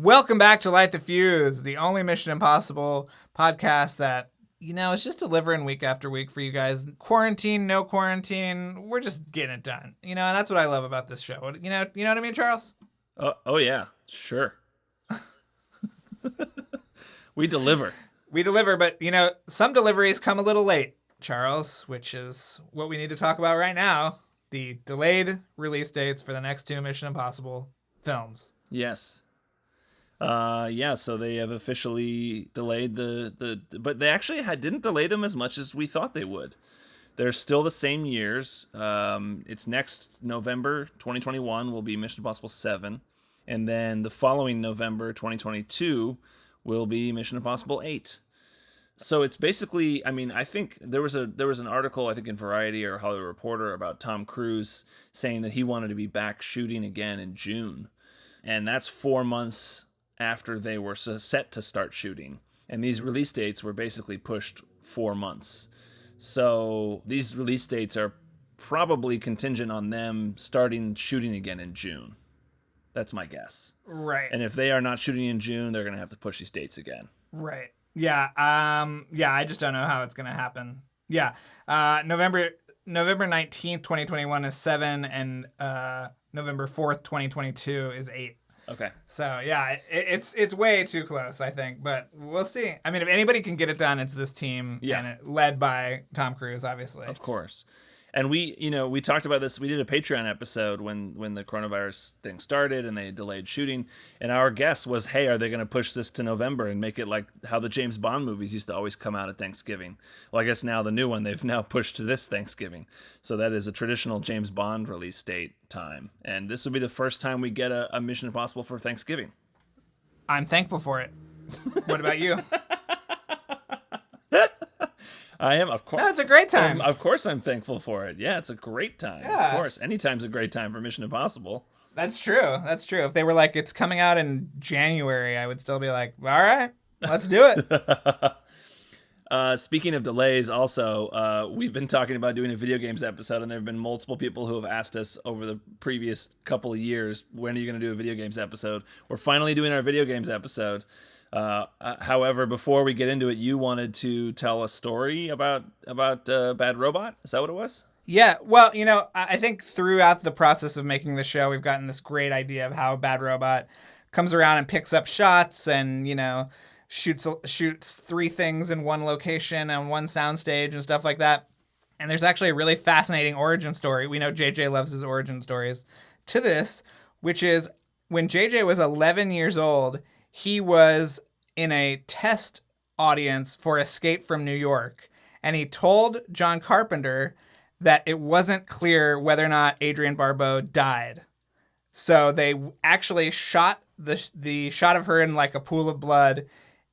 Welcome back to Light the Fuse, the only Mission Impossible podcast that, is just delivering week after week for you guys. Quarantine, no quarantine, we're just getting it done. And that's what I love about this show. You know what I mean, Charles? Oh yeah, sure. We deliver. We deliver, but, some deliveries come a little late, Charles, which is what we need to talk about right now. The delayed release dates for the next two Mission Impossible films. Yes. So they have officially delayed but they actually didn't delay them as much as we thought they would. They're still the same years. It's next November 2021 will be Mission Impossible 7, and then the following November 2022 will be Mission Impossible 8. So it's basically, I think there was an article, I think in Variety or Hollywood Reporter, about Tom Cruise saying that he wanted to be back shooting again in June, and that's 4 months after they were set to start shooting. And these release dates were basically pushed 4 months. So these release dates are probably contingent on them starting shooting again in June. That's my guess. Right. And if they are not shooting in June, they're going to have to push these dates again. Right. Yeah. I just don't know how it's going to happen. Yeah. November 19th, 2021 is 7, and November 4th, 2022 is 8. Okay. So, yeah, it's way too close, I think, but we'll see. If anybody can get it done, it's this team, and led by Tom Cruise, obviously. Of course. And we talked about this. We did a Patreon episode when the coronavirus thing started and they delayed shooting. And our guess was, hey, are they going to push this to November and make it like how the James Bond movies used to always come out at Thanksgiving? Well, I guess now the new one, they've now pushed to this Thanksgiving. So that is a traditional James Bond release date time. And this will be the first time we get a Mission Impossible for Thanksgiving. I'm thankful for it. What about you? I am, of course. No, it's a great time. Of course I'm thankful for it. Yeah, it's a great time. Yeah. Of course. Anytime's a great time for Mission Impossible. That's true. If they were like, it's coming out in January, I would still be like, all right, let's do it. Speaking of delays, also, we've been talking about doing a video games episode, and there have been multiple people who have asked us over the previous couple of years, when are you going to do a video games episode? We're finally doing our video games episode. However, before we get into it, you wanted to tell a story about Bad Robot? Is that what it was? Yeah, well, I think throughout the process of making the show, we've gotten this great idea of how Bad Robot comes around and picks up shots and, shoots 3 things in one location on one soundstage and stuff like that. And there's actually a really fascinating origin story. We know JJ loves his origin stories to this, which is when JJ was 11 years old, he was in a test audience for Escape from New York, and he told John Carpenter that it wasn't clear whether or not Adrienne Barbeau died. So they actually shot the shot of her in like a pool of blood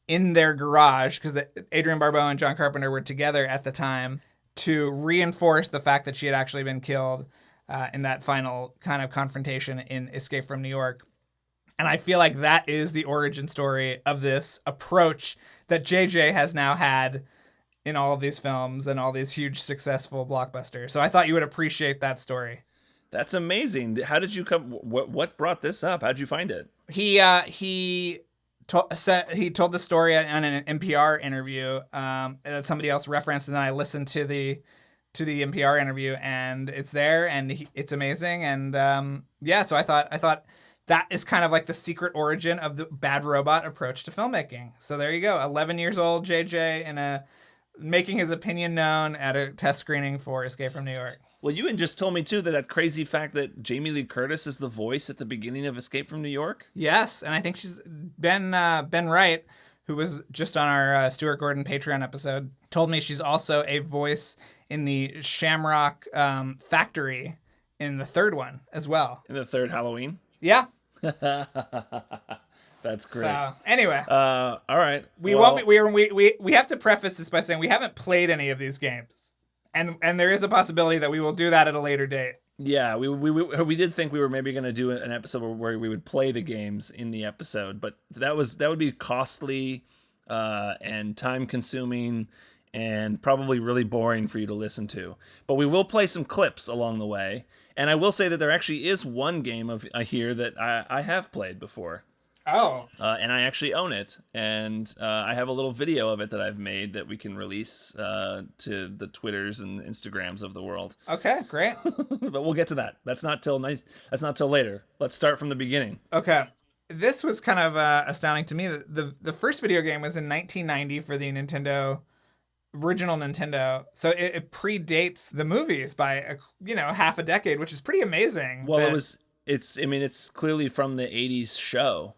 in their garage, because Adrienne Barbeau and John Carpenter were together at the time, to reinforce the fact that she had actually been killed in that final kind of confrontation in Escape from New York. And I feel like that is the origin story of this approach that JJ has now had in all of these films and all these huge successful blockbusters. So I thought you would appreciate that story. That's amazing. How did you come? What brought this up? How'd you find it? He told the story on an NPR interview that somebody else referenced, and then I listened to the NPR interview, and it's there, and it's amazing. And so I thought. That is kind of like the secret origin of the Bad Robot approach to filmmaking. So there you go. 11 years old, JJ, making his opinion known at a test screening for Escape from New York. Well, you just told me, too, that crazy fact that Jamie Lee Curtis is the voice at the beginning of Escape from New York? Yes, and I think she's Ben Wright, who was just on our Stuart Gordon Patreon episode, told me she's also a voice in the Shamrock Factory in the third one as well. In the third Halloween? Yeah. That's great. So anyway, all right. We have to preface this by saying we haven't played any of these games, and there is a possibility that we will do that at a later date. Yeah, we did think we were maybe going to do an episode where we would play the games in the episode, but that would be costly and time consuming and probably really boring for you to listen to. But we will play some clips along the way. And I will say that there actually is one game here that I have played before. Oh, And I actually own it, and I have a little video of it that I've made that we can release to the Twitters and Instagrams of the world. okay, great. But we'll get to that. That's not till later. Let's start from the beginning. Okay. This was kind of astounding to me. The first video game was in 1990 for the original Nintendo. So it predates the movies by half a decade, which is pretty amazing. Well, it's clearly from the 80s show.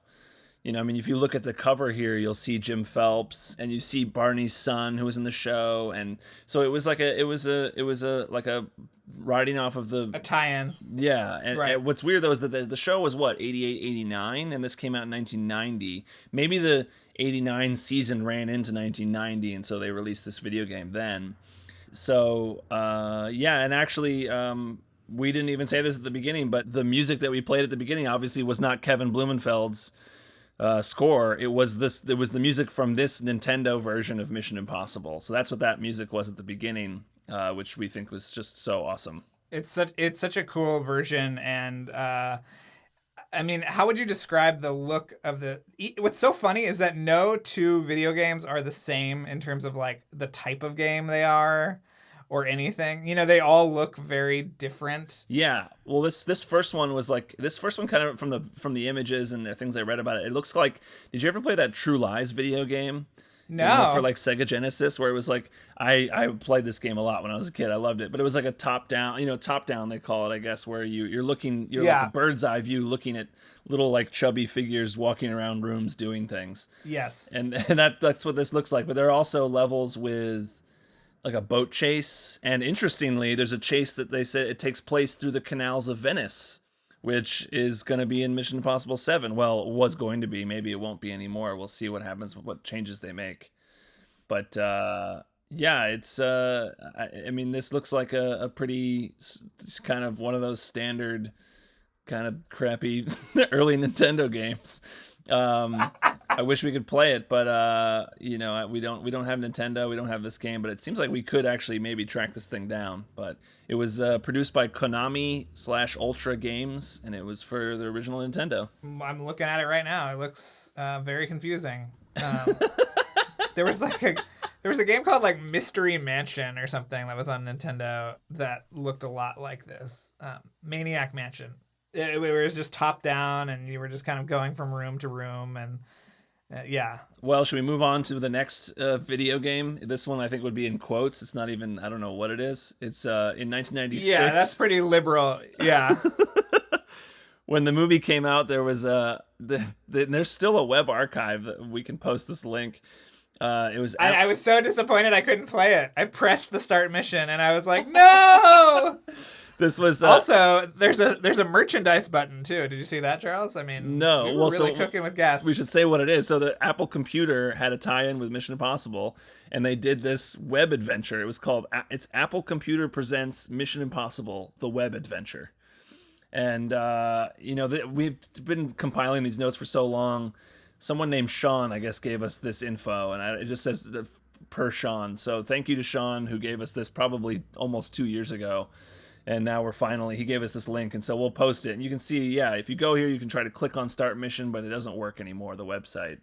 If you look at the cover here, you'll see Jim Phelps and you see Barney's son who was in the show, and so it was a riding off of a tie-in. Yeah, and, right. And what's weird though is that the show was 88, 89, and this came out in 1990. Maybe the 89 season ran into 1990, and so they released this video game then. So and actually we didn't even say this at the beginning, but the music that we played at the beginning obviously was not Kevin Blumenfeld's score. It was the music from this Nintendo version of Mission Impossible. So that's what that music was at the beginning, which we think was just so awesome. It's such a cool version, and how would you describe the look of the? What's so funny is that no two video games are the same in terms of like the type of game they are. Or anything, they all look very different. Yeah, well, this first one kind of from the images and the things I read about it. It looks like. Did you ever play that True Lies video game? No. For like Sega Genesis, where it was like I played this game a lot when I was a kid. I loved it, but it was like a top down they call it, I guess, where you're like a bird's eye view looking at little like chubby figures walking around rooms doing things. Yes, and that's what this looks like. But there are also levels with like a boat chase, and interestingly, there's a chase that they say it takes place through the canals of Venice, which is going to be in Mission Impossible 7. Well, it was going to be. Maybe it won't be anymore. We'll see what happens, what changes they make. But it's this looks like a pretty kind of one of those standard kind of crappy early Nintendo games. I wish we could play it, but we don't have Nintendo, we don't have this game, but it seems like we could actually maybe track this thing down. But it was produced by Konami/Ultra Games, and it was for the original Nintendo. I'm looking at it right now. It looks very confusing. There was a game called like Mystery Mansion or something that was on Nintendo that looked a lot like this. Maniac Mansion. It was just top down, and you were just kind of going from room to room, and yeah. Well, should we move on to the next video game? This one I think would be in quotes. It's not even, I don't know what it is. It's in 1996. Yeah, that's pretty liberal. Yeah. When the movie came out, there was there's still a web archive that we can post this link. It was. I was so disappointed I couldn't play it. I pressed the start mission, and I was like, no. This was also there's a merchandise button too. Did you see that, Charles? No. We were really cooking with gas. We should say what it is. So the Apple Computer had a tie-in with Mission Impossible, and they did this web adventure. It was called Apple Computer Presents Mission Impossible: The Web Adventure. And we've been compiling these notes for so long. Someone named Sean, I guess, gave us this info, and it just says per Sean. So thank you to Sean, who gave us this probably almost 2 years ago. And now he gave us this link, and so we'll post it. And you can see, if you go here, you can try to click on Start Mission, but it doesn't work anymore, the website.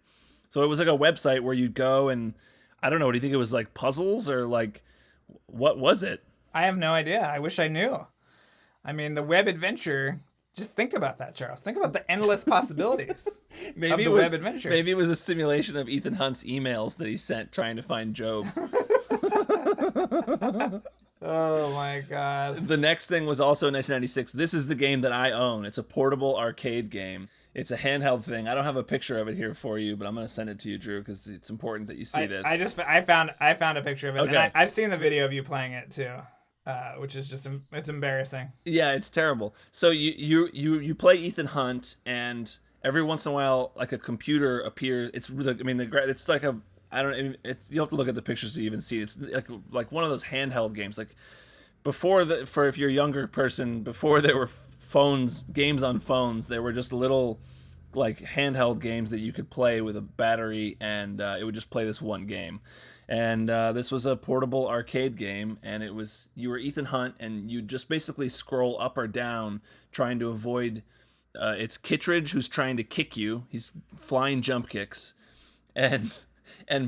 So it was like a website where you'd go and, I don't know, do you think it was like puzzles or like, what was it? I have no idea. I wish I knew. The web adventure, just think about that, Charles. Think about the endless possibilities of the web adventure. Maybe it was a simulation of Ethan Hunt's emails that he sent trying to find Job. Oh my God. The next thing was also in 1996. This is the game that I own. It's a portable arcade game. It's a handheld thing. I don't have a picture of it here for you, but I'm going to send it to you, Drew, because it's important that you see this. I found a picture of it. Okay. And I've seen the video of you playing it too, which is just it's embarrassing. Yeah, it's terrible. So you play Ethan Hunt, and every once in a while, like a computer appears. It's like a. I don't. You'll have to look at the pictures to even see it. It's like one of those handheld games. Like for if you're a younger person, before there were games on phones, there were just little like handheld games that you could play with a battery, and it would just play this one game. And this was a portable arcade game, and you were Ethan Hunt, and you just basically scroll up or down trying to avoid it's Kittredge who's trying to kick you. He's flying jump kicks, and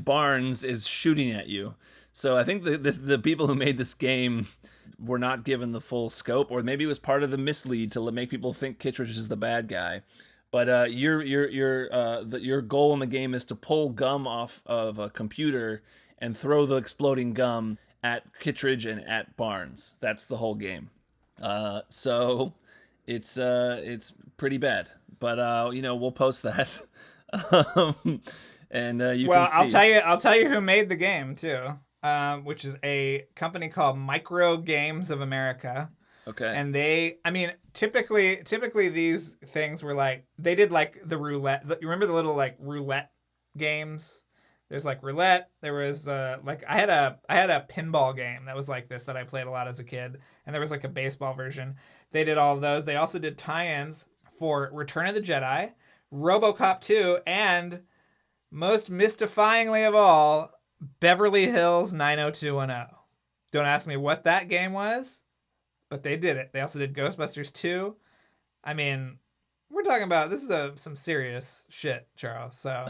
Barnes is shooting at you. So I think the people who made this game were not given the full scope, or maybe it was part of the mislead to make people think Kittredge is the bad guy. But your goal in the game is to pull gum off of a computer and throw the exploding gum at Kittredge and at Barnes. That's the whole game. So it's pretty bad. But we'll post that. And you well, can see. I'll tell you who made the game too, which is a company called Micro Games of America. Okay. And typically these things were like, they did like the roulette. You remember the little like roulette games? There's like roulette. There was like I had a pinball game that was like this that I played a lot as a kid, and there was like a baseball version. They did all of those. They also did tie-ins for Return of the Jedi, RoboCop 2, and most mystifyingly of all, Beverly Hills 90210. Don't ask me what that game was, but they did it. They also did Ghostbusters 2. I mean, we're talking about, this is some serious shit, Charles. So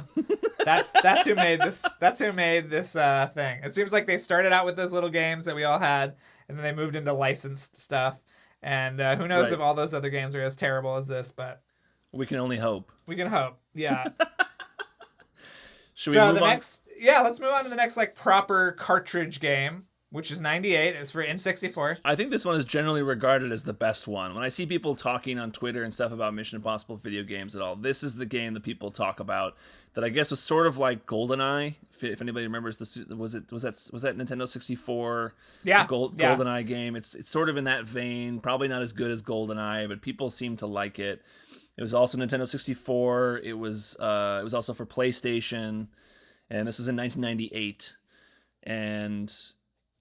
that's who made this. That's who made this thing. It seems like they started out with those little games that we all had, and then they moved into licensed stuff. And who knows Right. if all those other games are as terrible as this, but We can only hope. we can hope. Yeah. Should we move on? Let's move on to the next like proper cartridge game, which is 98. It's for N64. I think this one is generally regarded as the best one. When I see people talking on Twitter and stuff about Mission Impossible video games at all, this is the game that people talk about that I guess was sort of like Goldeneye. If anybody remembers this, was that Nintendo 64? Yeah. Goldeneye game. It's sort of in that vein. Probably not as good as Goldeneye, but people seem to like it. It was also Nintendo 64. It was also for PlayStation, and this was in 1998. And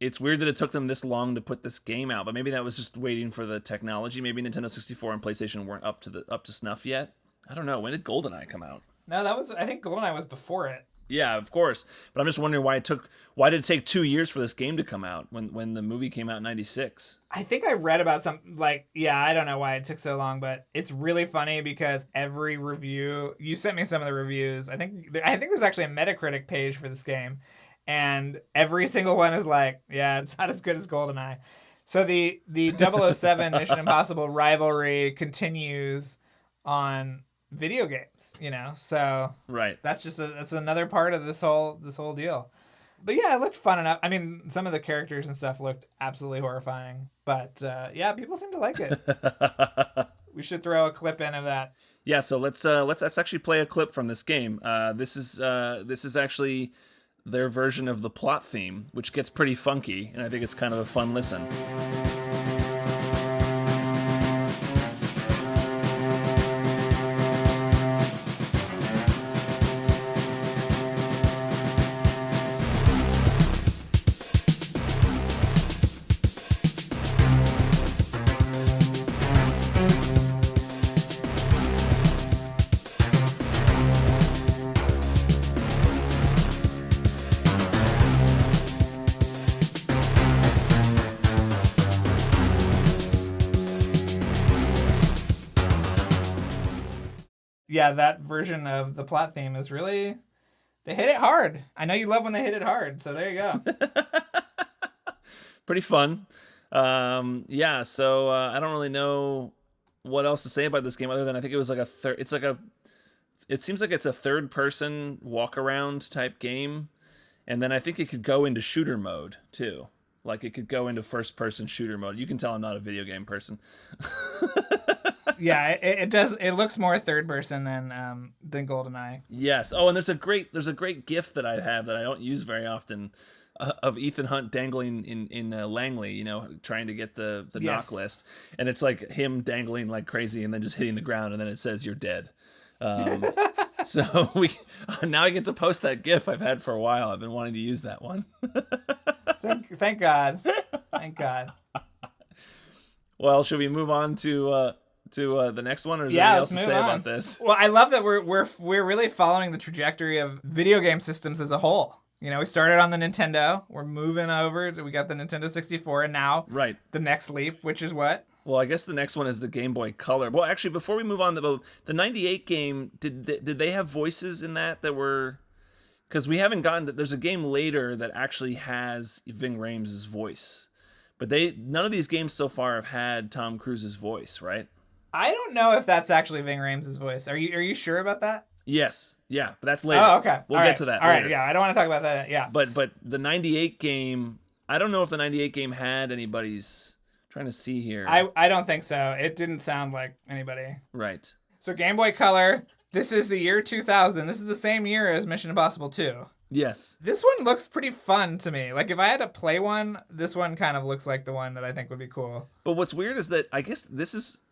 it's weird that it took them this long to put this game out, but maybe that was just waiting for the technology. Maybe Nintendo 64 and PlayStation weren't up to snuff yet. I don't know. When did GoldenEye come out? No, I think GoldenEye was before it. Yeah, of course. But I'm just wondering why did it take 2 years for this game to come out when the movie came out in 96? I think I read about I don't know why it took so long, but it's really funny because every review, you sent me some of the reviews. I think there's actually a Metacritic page for this game, and every single one is like, yeah, it's not as good as GoldenEye. So the 007 Mission Impossible rivalry continues on video games, so Right. that's another part of this whole deal. But yeah, it looked fun enough. I mean, some of the characters and stuff looked absolutely horrifying, but yeah, people seem to like it. We should throw a clip in of that. Yeah, so let's actually play a clip from this game. This is actually their version of the plot theme, which gets pretty funky, and I think it's kind of a fun listen. Yeah, that version of the plot theme is really, they hit it hard. I know you love when they hit it hard, so there you go. Pretty fun. Yeah, so I don't really know what else to say about this game other than I think it was like it seems like it's a third person walk around type game, and then I think it could go into shooter mode too. Like it could go into first person shooter mode. You can tell I'm not a video game person. Yeah, it does. It looks more third person than GoldenEye. Yes. Oh, and there's a great GIF that I have that I don't use very often of Ethan Hunt dangling in Langley, trying to get the knock list, and it's like him dangling like crazy and then just hitting the ground, and then it says you're dead. So now I get to post that GIF I've had for a while. I've been wanting to use that one. Thank God. Thank God. Well, should we move on to the next one, or is there anything else to say about this? Well, I love that we're really following the trajectory of video game systems as a whole. We started on the Nintendo. We're moving over. We got the Nintendo 64, and now Right. the next leap, which is what? Well, I guess the next one is the Game Boy Color. Well, actually, before we move on, the 98 game, did they have voices in that were... Because we haven't gotten to... There's a game later that actually has Ving Rhames' voice. But none of these games so far have had Tom Cruise's voice, right? I don't know if that's actually Ving Rhames' voice. Are you sure about that? Yes. Yeah, but that's later. Oh, okay. We'll get to that later. later. All right, yeah, I don't want to talk about that. Yeah. But the 98 game... I don't know if the 98 game had anybody's... Trying to see here. I don't think so. It didn't sound like anybody. Right. So Game Boy Color, this is the year 2000. This is the same year as Mission Impossible 2. Yes. This one looks pretty fun to me. Like, if I had to play one, this one kind of looks like the one that I think would be cool. But what's weird is that I guess this is...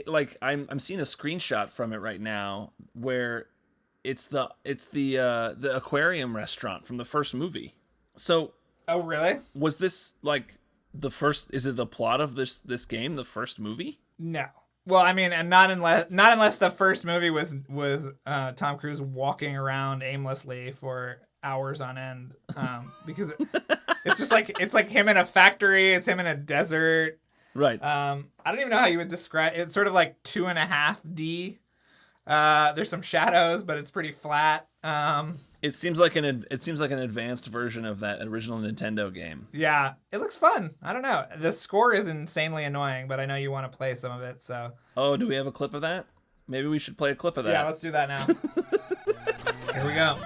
Like, I'm seeing a screenshot from it right now where it's the aquarium restaurant from the first movie. So... Oh, really? Was this, like... Is it the plot of this game, the first movie? No. Well, I mean, and not unless the first movie was Tom Cruise walking around aimlessly for hours on end, because it's just like him in a factory, it's him in a desert. Right. I don't even know how you would describe it. It's sort of like 2.5D. There's some shadows, but it's pretty flat. It seems like an advanced version of that original Nintendo game. Yeah, it looks fun. I don't know. The score is insanely annoying, but I know you want to play some of it, so. Oh, do we have a clip of that? Maybe we should play a clip of that. Yeah, let's do that now. Here we go.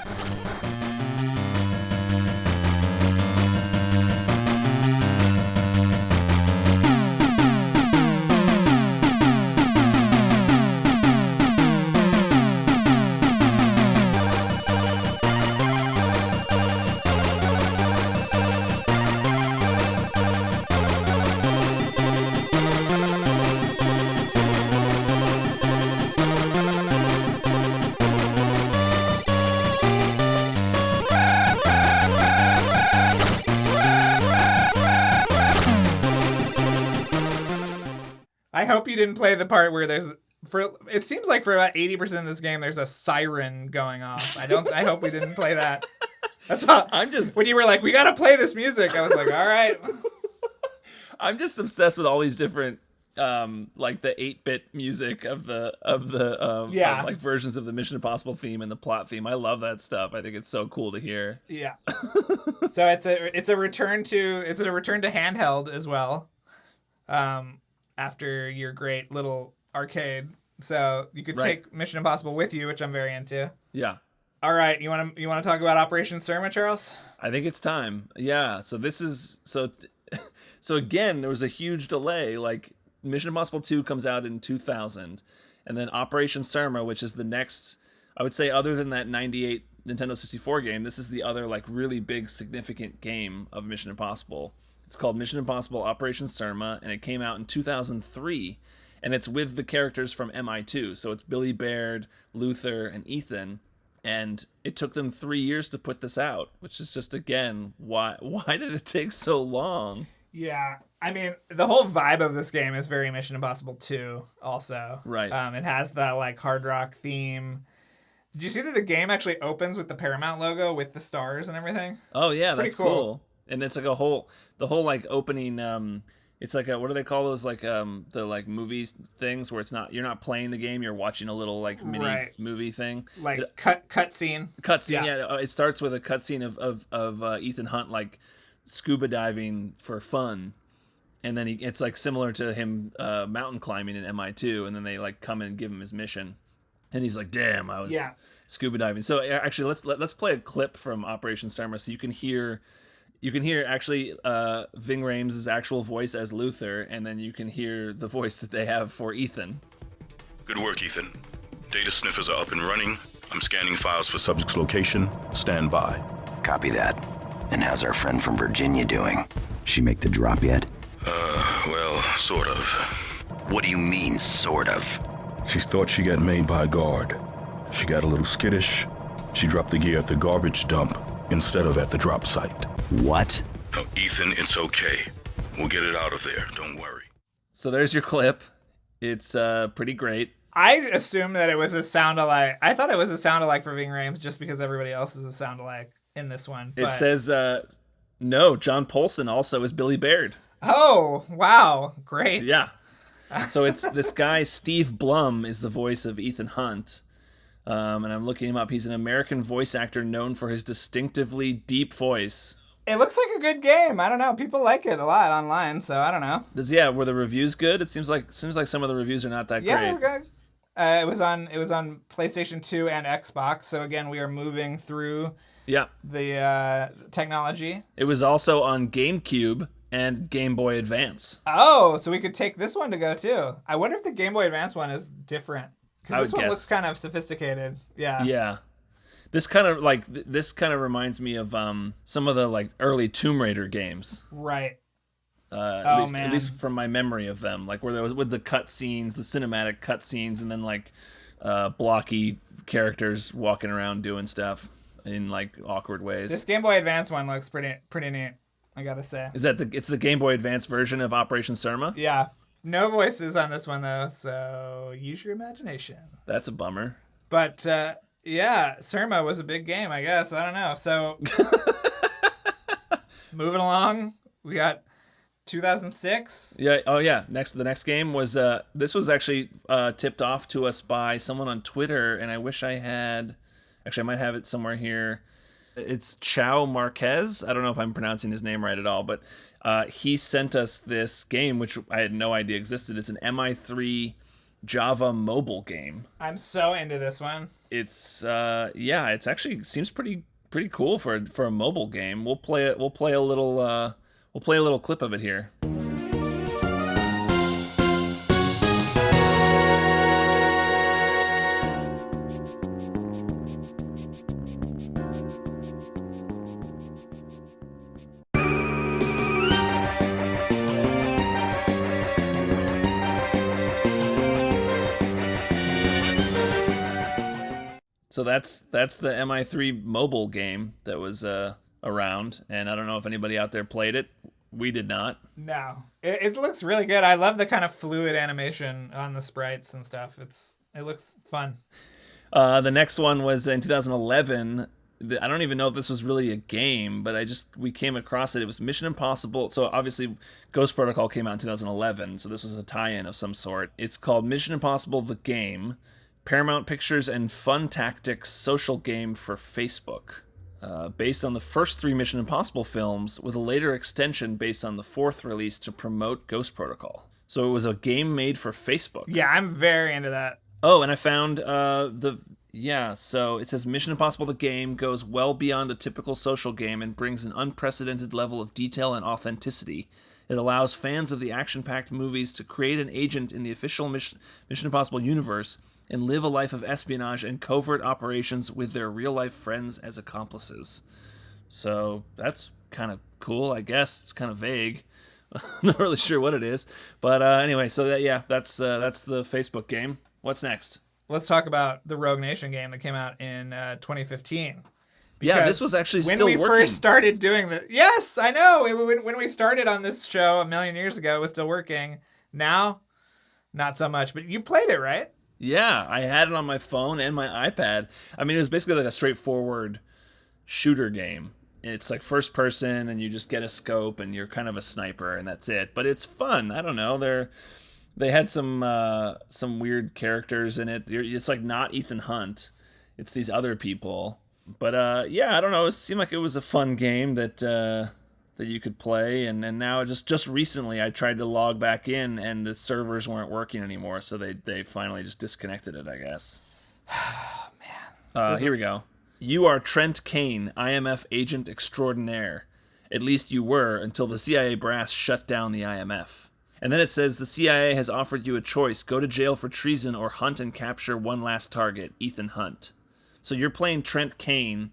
I hope you didn't play the part where it seems like for about 80% of this game there's a siren going off. I hope we didn't play that. That's all. When you were like, we gotta play this music, I was like, all right. I'm just obsessed with all these different like the 8-bit music of like versions of the Mission Impossible theme and the plot theme. I love that stuff. I think it's so cool to hear. Yeah. So it's a return to handheld as well. After your great little arcade, so you could take Mission Impossible with you, which I'm very into. Yeah. All right, you want to talk about Operation Surma, Charles? I think it's time. Yeah. So this is so again, there was a huge delay. Like Mission Impossible 2 comes out in 2000, and then Operation Surma, which is the next, I would say, other than that 98 Nintendo 64 game, this is the other like really big significant game of Mission Impossible. It's called Mission Impossible Operation Surma, and it came out in 2003, and it's with the characters from MI2. So it's Billy Baird, Luther, and Ethan, and it took them 3 years to put this out, which is just, again, why did it take so long? Yeah, I mean, the whole vibe of this game is very Mission Impossible 2 also. Right. It has the, like, hard rock theme. Did you see that the game actually opens with the Paramount logo with the stars and everything? Oh, yeah, that's cool. And it's like the whole like opening, it's like what do they call those, like the like movie things where you're not playing the game, you're watching a little like mini movie thing, like cutscene. Yeah. It starts with a cutscene of Ethan Hunt like scuba diving for fun, and then it's like similar to him mountain climbing in MI2, and then they like come and give him his mission, and he's like, damn, I was scuba diving. So actually let's play a clip from Operation Surma so you can hear actually Ving Rhames' actual voice as Luther, and then you can hear the voice that they have for Ethan. Good work, Ethan. Data sniffers are up and running. I'm scanning files for subject's location. Stand by. Copy that. And how's our friend from Virginia doing? She make the drop yet? Well, sort of. What do you mean, sort of? She thought she got made by a guard. She got a little skittish. She dropped the gear at the garbage dump instead of at the drop site. What? No, Ethan, it's okay. We'll get it out of there. Don't worry. So there's your clip. It's pretty great. I assumed that it was a sound-alike. I thought it was a sound-alike for Ving Rhames just because everybody else is a sound-alike in this one. It says, no, John Polson also is Billy Baird. Oh, wow. Great. Yeah. So it's this guy, Steve Blum, is the voice of Ethan Hunt. And I'm looking him up. He's an American voice actor known for his distinctively deep voice. It looks like a good game. I don't know. People like it a lot online, so I don't know. Were the reviews good? It seems like some of the reviews are not that great. Yeah, they were good. It was on PlayStation 2 and Xbox. So again, we are moving through the technology. It was also on GameCube and Game Boy Advance. Oh, so we could take this one to go too. I wonder if the Game Boy Advance one is different. Because this one looks kind of sophisticated. Yeah. Yeah. This kind of reminds me of some of the like early Tomb Raider games. Right. At least from my memory of them, like where there was with the cutscenes, the cinematic cutscenes, and then like blocky characters walking around doing stuff in like awkward ways. This Game Boy Advance one looks pretty neat, I gotta say. Is that it's the Game Boy Advance version of Operation Surma? Yeah. No voices on this one though, so use your imagination. That's a bummer. But yeah, Surma was a big game, I guess. I don't know. So moving along, we got 2006. Yeah. Oh yeah. The next game was this was actually tipped off to us by someone on Twitter, and I wish I had. Actually, I might have it somewhere here. It's Chow Marquez. I don't know if I'm pronouncing his name right at all, but he sent us this game, which I had no idea existed. It's an MI3 Java mobile game. I'm so into this one. It's it's actually seems pretty cool for a mobile game. We'll play it. We'll play a little clip of it here. So that's the MI3 mobile game that was around, and I don't know if anybody out there played it. We did not. No, it looks really good. I love the kind of fluid animation on the sprites and stuff. It looks fun. The next one was in 2011. I don't even know if this was really a game, but we came across it. It was Mission Impossible. So obviously Ghost Protocol came out in 2011, so this was a tie-in of some sort. It's called Mission Impossible the Game, Paramount Pictures and Fun Tactics social game for Facebook. Based on the first 3 Mission Impossible films, with a later extension based on the 4th release to promote Ghost Protocol. So it was a game made for Facebook. Yeah, I'm very into that. Oh, and I found so it says Mission Impossible the Game goes well beyond a typical social game and brings an unprecedented level of detail and authenticity. It allows fans of the action-packed movies to create an agent in the official Mission Impossible universe and live a life of espionage and covert operations with their real-life friends as accomplices. So that's kind of cool, I guess. It's kind of vague. I'm not really sure what it is. But anyway, so that's the Facebook game. What's next? Let's talk about the Rogue Nation game that came out in 2015. Yeah, this was actually still working. When we first started doing this. Yes, I know. When we started on this show a million years ago, it was still working. Now, not so much. But you played it, right? Yeah, I had it on my phone and my iPad. I mean, it was basically like a straightforward shooter game. It's like first person, and you just get a scope, and you're kind of a sniper, and that's it. But it's fun. I don't know. They had some weird characters in it. It's like not Ethan Hunt. It's these other people. But I don't know. It seemed like it was a fun game that you could play. And now just recently I tried to log back in, and the servers weren't working anymore. So they finally just disconnected it, I guess. Oh, man. Here we go. You are Trent Kane, IMF agent extraordinaire. At least you were until the CIA brass shut down the IMF. And then it says the CIA has offered you a choice. Go to jail for treason or hunt and capture one last target, Ethan Hunt. So you're playing Trent Kane,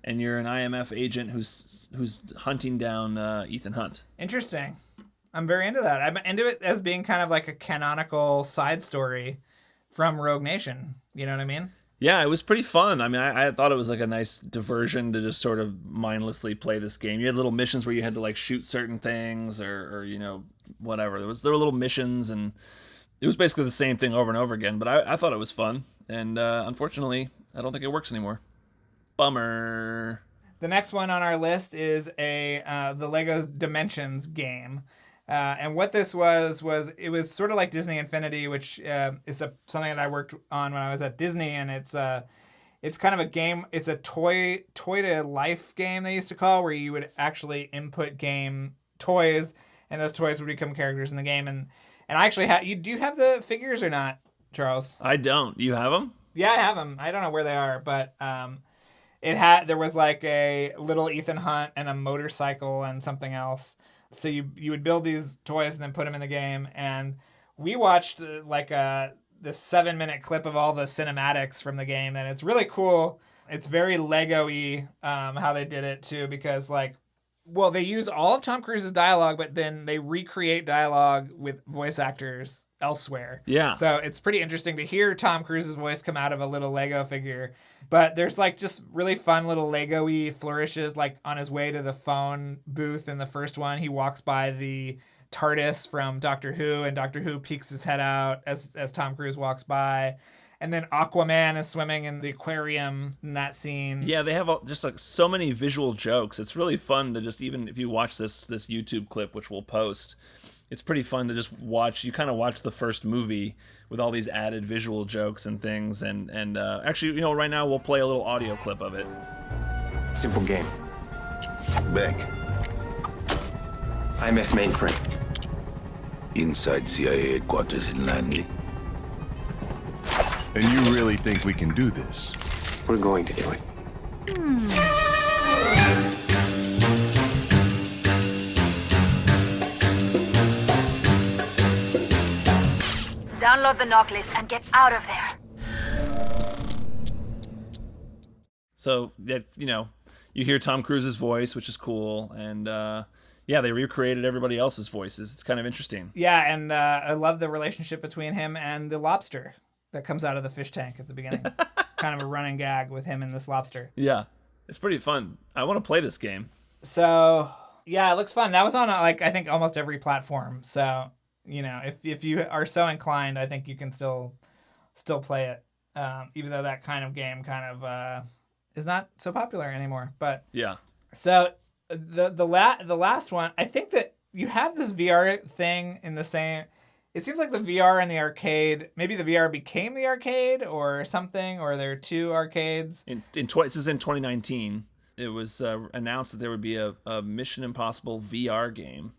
and you're an IMF agent who's hunting down Ethan Hunt. Interesting. I'm very into that. I'm into it as being kind of like a canonical side story from Rogue Nation. You know what I mean? Yeah, it was pretty fun. I mean, I thought it was like a nice diversion to just sort of mindlessly play this game. You had little missions where you had to like shoot certain things or whatever. There were little missions, and it was basically the same thing over and over again. But I thought it was fun, and unfortunately, I don't think it works anymore. Bummer. The next one on our list is the Lego Dimensions game. And what this was it was sort of like Disney Infinity, which is something that I worked on when I was at Disney, and it's kind of a game. It's a toy to life game they used to call, where you would actually input game toys, and those toys would become characters in the game. And I actually do you have the figures or not, Charles? I don't. You have them? Yeah, I have them. I don't know where they are, but there was like a little Ethan Hunt and a motorcycle and something else. So you would build these toys and then put them in the game. And we watched this 7-minute clip of all the cinematics from the game, and it's really cool. It's very Lego-y how they did it too, because they use all of Tom Cruise's dialogue, but then they recreate dialogue with voice actors elsewhere. Yeah. So it's pretty interesting to hear Tom Cruise's voice come out of a little Lego figure. But there's just really fun little Lego-y flourishes, like on his way to the phone booth in the first one. He walks by the TARDIS from Doctor Who, and Doctor Who peeks his head out as Tom Cruise walks by. And then Aquaman is swimming in the aquarium in that scene. Yeah, they have just so many visual jokes. It's really fun to just, even if you watch this YouTube clip, which we'll post, it's pretty fun to just watch. You kind of watch the first movie with all these added visual jokes and things. And actually, right now we'll play a little audio clip of it. Simple game. Back. IMF mainframe. Inside CIA headquarters in Langley. And you really think we can do this? We're going to do it. Download the knock list and get out of there. So that you hear Tom Cruise's voice, which is cool, and they recreated everybody else's voices. It's kind of interesting. Yeah, and I love the relationship between him and the lobster that comes out of the fish tank at the beginning. Kind of a running gag with him and this lobster. Yeah, it's pretty fun. I want to play this game. So, yeah, it looks fun. That was on, I think almost every platform. So, if you are so inclined, I think you can still play it, even though that kind of game is not so popular anymore. But yeah. So the last one, I think that you have this VR thing in the same. It seems like the VR and the arcade, maybe the VR became the arcade or something, or there are two arcades. This is in 2019. It was announced that there would be a Mission Impossible VR game.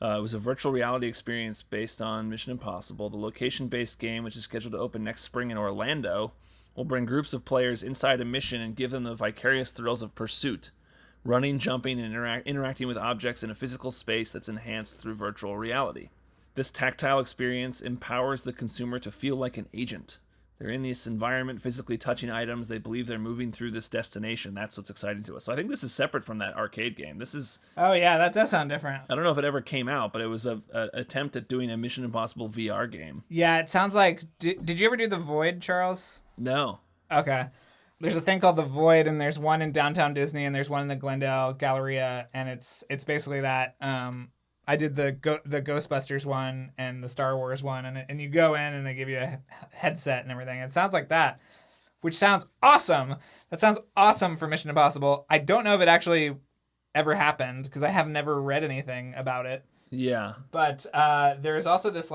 It was a virtual reality experience based on Mission Impossible. The location-based game, which is scheduled to open next spring in Orlando, will bring groups of players inside a mission and give them the vicarious thrills of pursuit, running, jumping, and interacting with objects in a physical space that's enhanced through virtual reality. This tactile experience empowers the consumer to feel like an agent. They're in this environment, physically touching items. They believe they're moving through this destination. That's what's exciting to us. So I think this is separate from that arcade game. This is... Oh, yeah, that does sound different. I don't know if it ever came out, but it was an attempt at doing a Mission Impossible VR game. Yeah, it sounds like... Did you ever do The Void, Charles? No. Okay. There's a thing called The Void, and there's one in downtown Disney, and there's one in the Glendale Galleria, and it's basically that... I did the Ghostbusters one and the Star Wars one, and you go in and they give you a headset and everything. It sounds like that, which sounds awesome. That sounds awesome for Mission Impossible. I don't know if it actually ever happened because I have never read anything about it. Yeah. But there's also this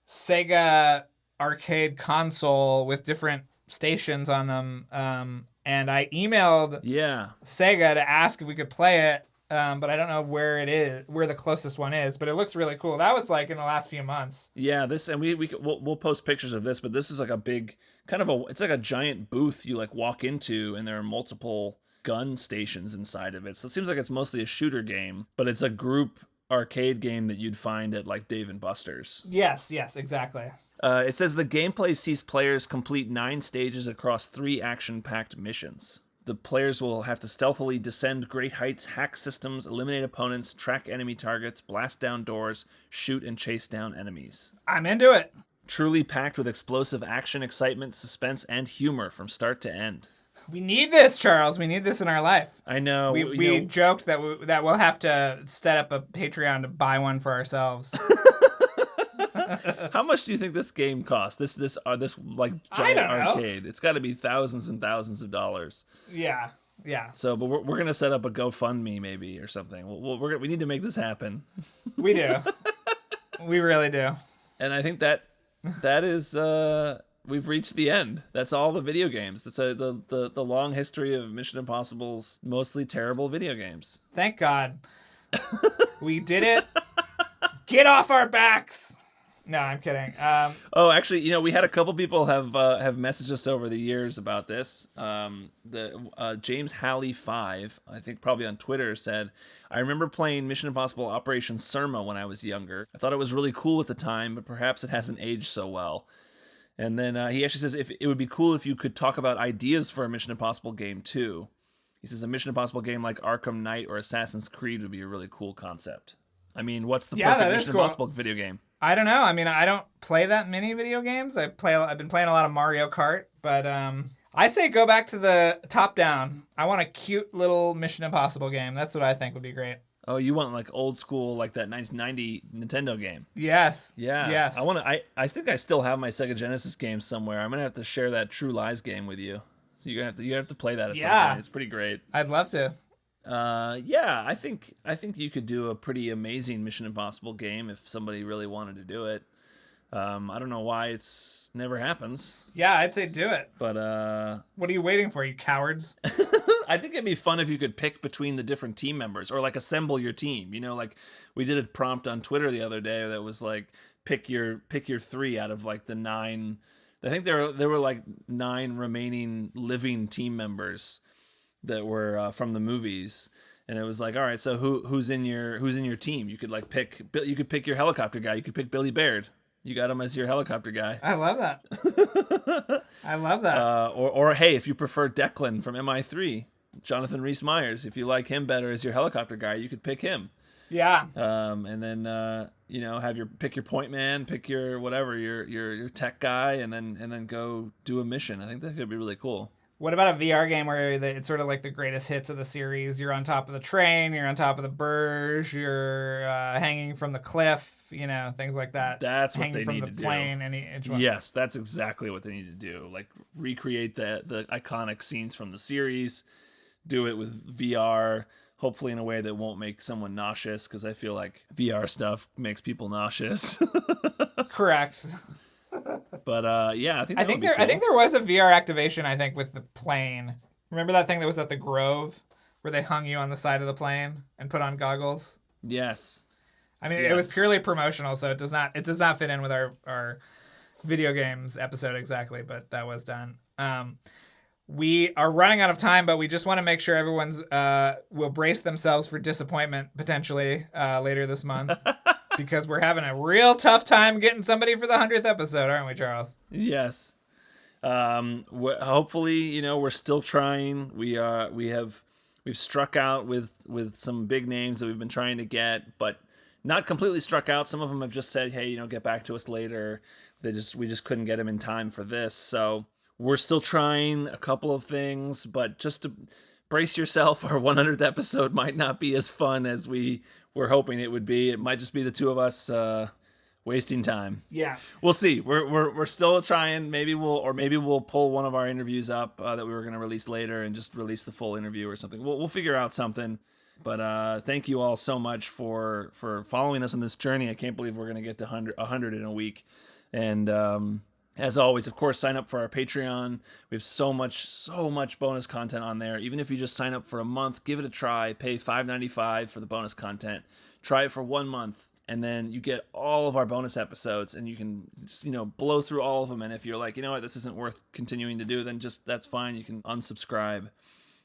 Sega arcade console with different stations on them, and I emailed Sega to ask if we could play it. But I don't know where the closest one is. But it looks really cool. That was in the last few months. Yeah, we'll post pictures of this. But this is a big it's like a giant booth you walk into, and there are multiple gun stations inside of it. So it seems like it's mostly a shooter game, but it's a group arcade game that you'd find at Dave & Buster's. Yes, exactly. It says the gameplay sees players complete 9 stages across 3 action-packed missions. The players will have to stealthily descend great heights, hack systems, eliminate opponents, track enemy targets, blast down doors, shoot and chase down enemies. I'm into it. Truly packed with explosive action, excitement, suspense, and humor from start to end. We need this, Charles. We need this in our life. I know. We joked that we'll have to set up a Patreon to buy one for ourselves. How much do you think this game costs? This giant arcade. It's got to be thousands and thousands of dollars. Yeah. Yeah. So, but we're gonna set up a GoFundMe maybe or something. We need to make this happen. We do. We really do. And I think that is we've reached the end. That's all the video games. That's the long history of Mission Impossible's mostly terrible video games. Thank God. We did it. Get off our backs. No, I'm kidding. Oh, actually, we had a couple people have messaged us over the years about this. The James Halley 5, I think probably on Twitter, said, "I remember playing Mission Impossible Operation Surma when I was younger. I thought it was really cool at the time, but perhaps it hasn't aged so well." And then he actually says, "If it would be cool if you could talk about ideas for a Mission Impossible game too." He says a Mission Impossible game like Arkham Knight or Assassin's Creed would be a really cool concept. I mean, what's the perfect Mission Impossible video game? I don't know. I mean, I don't play that many video games. I've been playing a lot of Mario Kart, but I say go back to the top down. I want a cute little Mission Impossible game. That's what I think would be great. Oh, you want like old school, like that 1990 Nintendo game? Yes. Yeah. Yes. I think I still have my Sega Genesis game somewhere. I'm gonna have to share that True Lies game with you. So you have to play that at some point. It's pretty great. I'd love to. Yeah, I think you could do a pretty amazing Mission Impossible game if somebody really wanted to do it. I don't know why it's never happens. Yeah, I'd say do it. But what are you waiting for, you cowards? I think it'd be fun if you could pick between the different team members or like assemble your team. Like we did a prompt on Twitter the other day that was like pick your 3 out of like the 9. I think there were like 9 remaining living team members that were from the movies, and it was like, all right, so who's in your team? You could like pick your helicopter guy. You could pick Billy Baird. You got him as your helicopter guy. I love that. I love that. Or hey, if you prefer Declan from MI3, Jonathan Rhys-Meyers, if you like him better as your helicopter guy, you could pick him. Yeah. And then have pick your point man, pick your whatever, your tech guy, and then go do a mission. I think that could be really cool. What about a VR game where it's sort of like the greatest hits of the series? You're on top of the train, you're on top of the barge, you're hanging from the cliff, things like that. That's what hanging they need to do. Hanging from the plane. Yes, that's exactly what they need to do. Like recreate the iconic scenes from the series, do it with VR, hopefully in a way that won't make someone nauseous, because I feel like VR stuff makes people nauseous. Correct. But yeah, I think there was a VR activation, I think, with the plane. Remember that thing that was at the Grove where they hung you on the side of the plane and put on goggles? Yes. I mean, it was purely promotional, so it does not fit in with our video games episode exactly, but that was done. We are running out of time, but we just want to make sure everyone's will brace themselves for disappointment potentially later this month. Because we're having a real tough time getting somebody for the 100th episode, aren't we, Charles? Yes. Hopefully, we're still trying. We've struck out with some big names that we've been trying to get, but not completely struck out. Some of them have just said, "Hey, get back to us later." We just couldn't get them in time for this. So we're still trying a couple of things, but just to brace yourself, our 100th episode might not be as fun as we're hoping it would be. It might just be the two of us wasting time. Yeah, we'll see. We're still trying. Maybe we'll pull one of our interviews up that we were going to release later and just release the full interview or something. We'll figure out something. But thank you all so much for following us on this journey. I can't believe we're going to get to 100 in a week. And as always, of course, sign up for our Patreon. We have so much bonus content on there. Even if you just sign up for a month, give it a try. Pay $5.95 for the bonus content. Try it for 1 month, and then you get all of our bonus episodes, and you can just, blow through all of them. And if you're like, what, this isn't worth continuing to do, then that's fine. You can unsubscribe.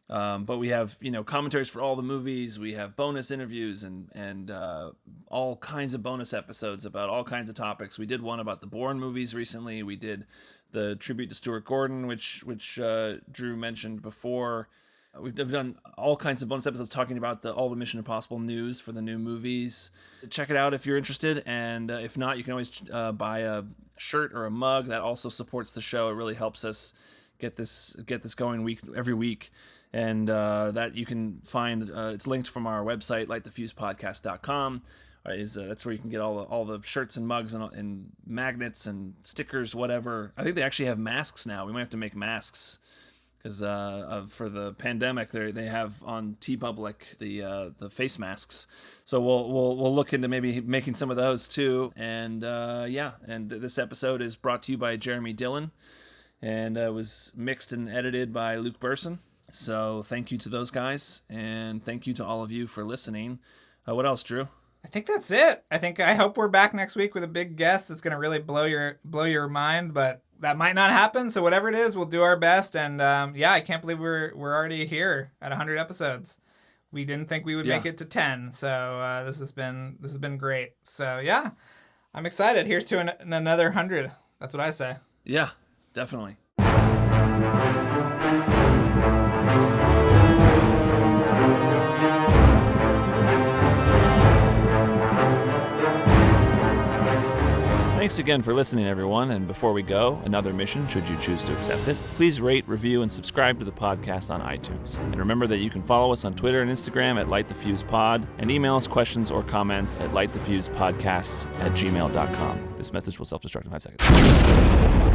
But we have, commentaries for all the movies. We have bonus interviews and all kinds of bonus episodes about all kinds of topics. We did one about the Bourne movies recently. We did the tribute to Stuart Gordon, which Drew mentioned before. We've done all kinds of bonus episodes talking about all the Mission Impossible news for the new movies. Check it out if you're interested, and if not, you can always buy a shirt or a mug. That also supports the show. It really helps us get this going every week. And that you can find, it's linked from our website, LightTheFuse-TheOfficialMission.com. That's where you can get all the shirts and mugs and magnets and stickers, whatever. I think they actually have masks now. We might have to make masks because for the pandemic, they have on TeePublic the face masks. So we'll look into maybe making some of those too. And and this episode is brought to you by Jeremy Dillon, and was mixed and edited by Luke Burson. So thank you to those guys, and thank you to all of you for listening. What else, Drew? I think that's it. I hope we're back next week with a big guest that's going to really blow your mind, but that might not happen. So whatever it is, we'll do our best. And I can't believe we're already here at 100 episodes. We didn't think we would make it to 10. So this has been great. So yeah, I'm excited. Here's to another 100. That's what I say. Yeah, definitely. Thanks again for listening, everyone. And before we go, another mission, should you choose to accept it. Please rate, review, and subscribe to the podcast on iTunes. And remember that you can follow us on Twitter and Instagram at LightTheFusePod, and email us questions or comments at LightTheFusePodcasts@gmail.com. This message will self-destruct in 5 seconds.